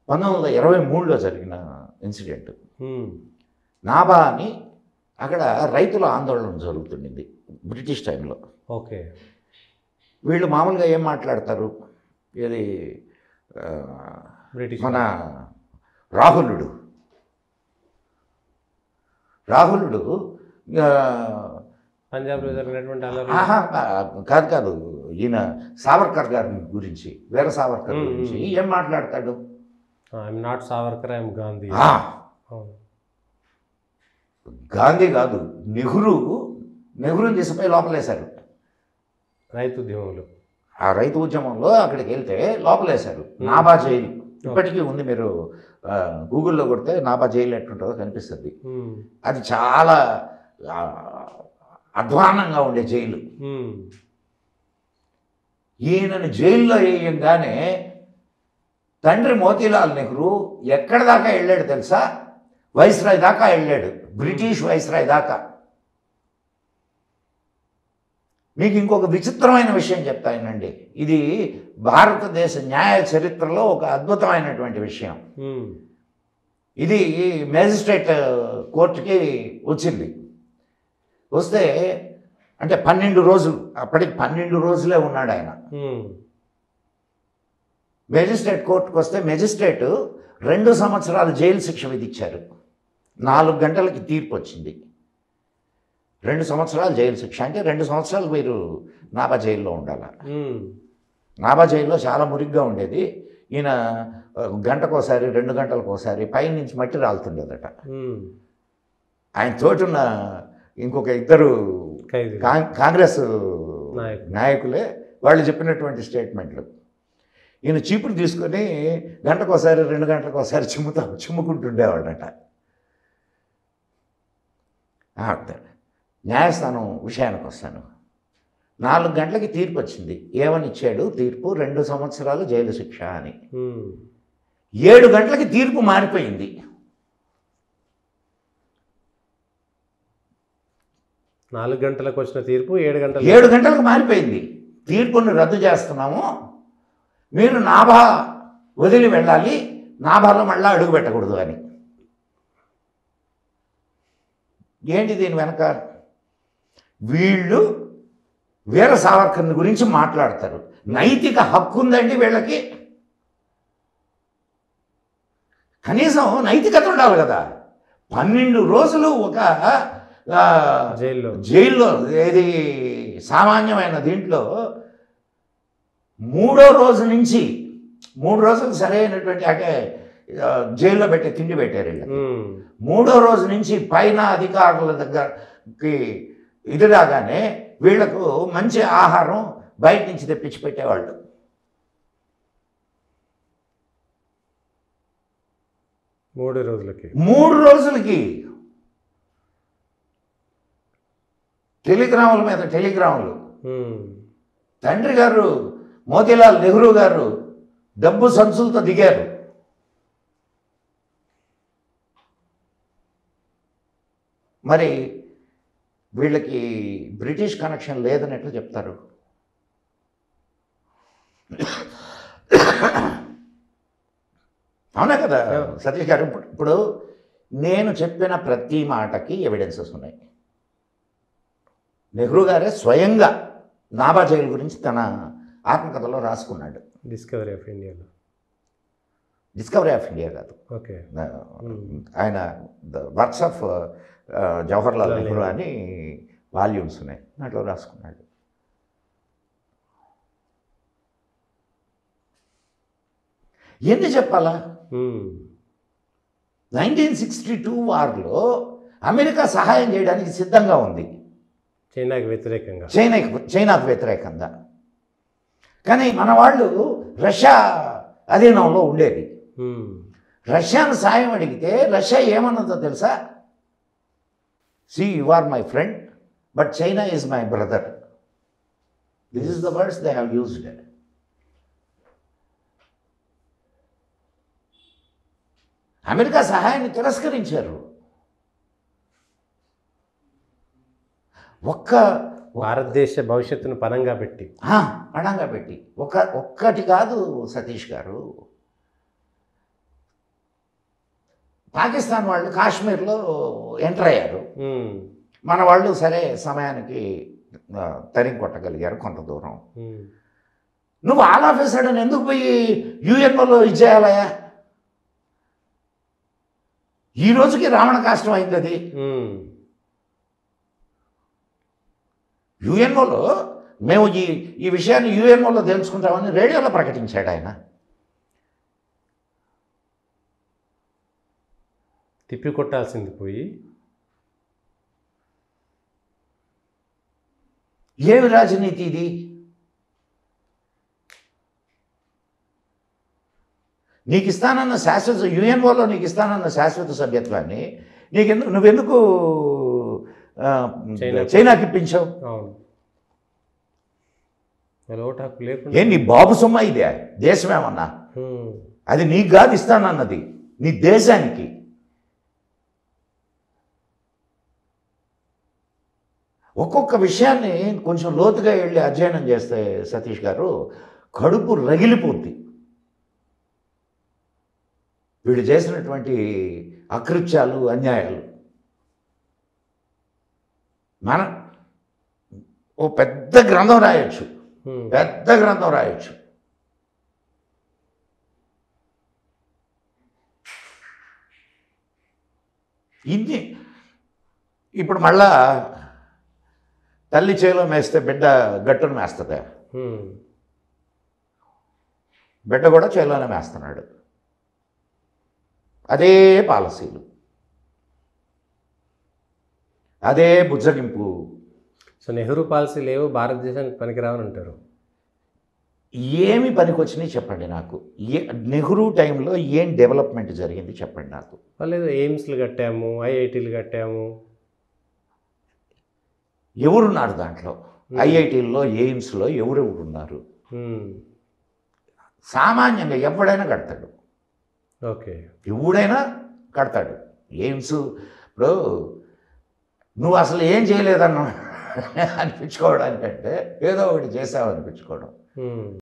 1923లో జరిగిన ఇన్సిడెంట్. నాభా అని అక్కడ రైతుల ఆందోళన జరుగుతుండింది బ్రిటిష్ టైంలో. ఓకే. వీళ్ళు మామూలుగా ఏం మాట్లాడతారు, ఇది మన రాహులుడు పంజాబ్లో జరిగినటువంటి కాదు ఈయన సావర్కర్ గారి గురించి, వీర సావర్కర్ గురించి ఏం మాట్లాడతాడు, I'm not Savarkar, I'm Gandhi. Gandhi కాదు, నెహ్రూని తీసుకుపోయి లోపలేశారు రైతు ఉద్యమంలో. ఆ రైతు ఉద్యమంలో అక్కడికి వెళ్తే లోపలేశారు. నాభా జైలు ఇప్పటికీ ఉంది, మీరు గూగుల్లో కొడితే నాభా జైలు ఎట్లుంటుందో కనిపిస్తుంది. అది చాలా అధ్వానంగా ఉండే జైలు. ఈయనని జైల్లో వేయంగానే తండ్రి మోతీలాల్ నెహ్రూ ఎక్కడి దాకా వెళ్ళాడు తెలుసా? వైస్రాయ్ దాకా వెళ్ళాడు, బ్రిటిష్ వైస్రాయ్ దాకా. మీకు ఇంకొక విచిత్రమైన విషయం చెప్తానండి, ఇది భారతదేశ న్యాయ చరిత్రలో ఒక అద్భుతమైనటువంటి విషయం. ఇది మేజిస్ట్రేట్ కోర్టుకి వచ్చింది. వస్తే అంటే 12 రోజులు, అప్పటికి 12 రోజులే ఉన్నాడు ఆయన. మేజిస్ట్రేట్ కోర్టుకు వస్తే మేజిస్ట్రేటు 2 సంవత్సరాలు జైలు శిక్ష విధించారు. 4 గంటలకి తీర్పు వచ్చింది. 2 సంవత్సరాలు జైలు శిక్ష అంటే 2 సంవత్సరాలు మీరు నాభా జైల్లో ఉండాలి. నాభా జైల్లో చాలా మురిగ్గా ఉండేది. ఈయన గంటకోసారి 2 గంటలకోసారి పైనుంచి మట్టి రాలుతుండేదట. ఆయన తోటున్న ఇంకొక 2 కాంగ్రెస్ నాయకులే వాళ్ళు చెప్పినటువంటి స్టేట్మెంట్లు. ఈయన చీపురు తీసుకొని గంటకోసారి 2 గంటలకోసారి చిమ్ముకుంటుండేవాడట. న్యాయస్థానం విషయానికి వస్తాను. 4 గంటలకి తీర్పు వచ్చింది. ఏమని ఇచ్చాడు తీర్పు? 2 సంవత్సరాలు జైలు శిక్ష అని. 7 గంటలకి తీర్పు మారిపోయింది. 4 గంటలకు వచ్చిన తీర్పు 7 గంటలకు మారిపోయింది. తీర్పుని రద్దు చేస్తున్నాము, మీరు నాభా వదిలి వెళ్ళాలి, నాభాలో మళ్ళీ అడుగు పెట్టకూడదు అని. ఏంటి దీని వెనక? వీళ్ళు వీర సావర్కర్ని గురించి మాట్లాడతారు. నైతిక హక్కు ఉందండి వీళ్ళకి, కనీసం నైతికత ఉండాలి కదా. 12 రోజులు ఒక జైల్లో ఏది సామాన్యమైన దీంట్లో 3వ రోజు నుంచి 3 రోజులు సరైనటువంటి అంటే జైల్లో పెట్టే తిండి పెట్టారు వీళ్ళకి. 3వ రోజు నుంచి పైన అధికారుల దగ్గరకి ఇది రాగానే వీళ్లకు మంచి ఆహారం బయట నుంచి తెప్పించి పెట్టేవాళ్ళు. మూడు రోజులకి టెలిగ్రాముల మీద టెలిగ్రాములు. తండ్రి గారు మోతీలాల్ నెహ్రూ గారు డబ్బు సంచులతో దిగారు. మరి వీళ్ళకి బ్రిటిష్ కనెక్షన్ లేదని ఎట్లా చెప్తారు? అవునా కదా సతీష్ గారు? ఇప్పుడు నేను చెప్పిన ప్రతి మాటకి ఎవిడెన్సెస్ ఉన్నాయి. నెహ్రూ గారే స్వయంగా నాభా జైలు గురించి తన ఆత్మకథలో రాసుకున్నాడు. డిస్కవరీ ఆఫ్ ఇండియాలో. డిస్కవరీ ఆఫ్ ఇండియా కాదు, ఓకే, ఆయన the works of Jawaharlal Nehru అని వాల్యూమ్స్ ఉన్నాయి, దాంట్లో రాసుకున్నాడు. ఎన్ని చెప్పాలా? 1962 వార్లో అమెరికా సహాయం చేయడానికి సిద్ధంగా ఉంది, చైనాకు వ్యతిరేకంగా. కానీ మన వాళ్ళు రష్యా అధీనంలో ఉండేది. రష్యాను సాయం అడిగితే రష్యా ఏమన్నదో తెలుసా? See, you are my friend, but China is my brother. This is the words they have used. America సహాయాన్ని తిరస్కరించారు. భారతదేశ భవిష్యత్తును పణంగా పెట్టి ఒక్కటి కాదు సతీష్ గారు, పాకిస్తాన్ వాళ్ళు కాశ్మీర్లో ఎంటర్ అయ్యారు. మన వాళ్ళు సరే సమయానికి తరిగి కొట్టగలిగారు కొంత దూరం. నువ్వు ఆల్ ఆఫ్ ఎ సడన్ ఎందుకు పోయి యుఎన్ఓలో ఇచ్చేయాలయా? ఈ రోజుకి రావణ కాష్టం అయింది అది. యుఎన్ఓలో మేము ఈ విషయాన్ని యుఎన్ఓలో తెలుసుకుంటామని రేడియోలో ప్రకటించాడు ఆయన. తిప్పి కొట్టాల్సింది పోయి ఏమి రాజనీతి ఇది? నీకు ఇస్తానన్న శాశ్వత యుఎన్ఓలో నీకు ఇస్తానన్న శాశ్వత సభ్యత్వాన్ని నువ్వెందుకు చైనాకి ఇప్పించావు? ఏ నీ బాబు సొమ్మ ఇదే? దేశమేమన్నా అది నీకు కాదు ఇస్తానన్నది, నీ దేశానికి. ఒక్కొక్క విషయాన్ని కొంచెం లోతుగా వెళ్ళి అధ్యయనం చేస్తే సతీష్ గారు కడుపు రగిలిపోద్ది. వీళ్ళు చేసినటువంటి అకృత్యాలు, అన్యాయాలు. మనం ఓ పెద్ద గ్రంథం రాయొచ్చు, పెద్ద గ్రంథం రాయొచ్చు. ఇన్ని ఇప్పుడు మళ్ళా తల్లి చేలో మేస్తే బిడ్డ గట్టును మేస్తుంది. బిడ్డ కూడా చేలోనే మేస్తున్నాడు. అదే పాలసీలు, అదే బుజ్జగింపు. సో నెహ్రూ పాలసీలు ఏవో భారతదేశానికి పనికిరావని అంటారు. ఏమి పనికొచ్చినాయి చెప్పండి నాకు. నెహ్రూ టైంలో ఏం డెవలప్మెంట్ జరిగింది చెప్పండి నాకు. లేదు ఎయిమ్స్లు కట్టాము, ఐఐటీలు కట్టాము. ఎవరున్నారు దాంట్లో? ఐఐటీల్లో, ఎయిమ్స్లో ఎవరెవరు ఉన్నారు? సామాన్యంగా ఎవడైనా కడతాడు. ఓకే, ఎవడైనా కడతాడు. ఎయిమ్స్ ఇప్పుడు నువ్వు అసలు ఏం చేయలేదన్నా అనిపించుకోవడానికంటే ఏదో ఒకటి చేసావు అనిపించుకోవడం.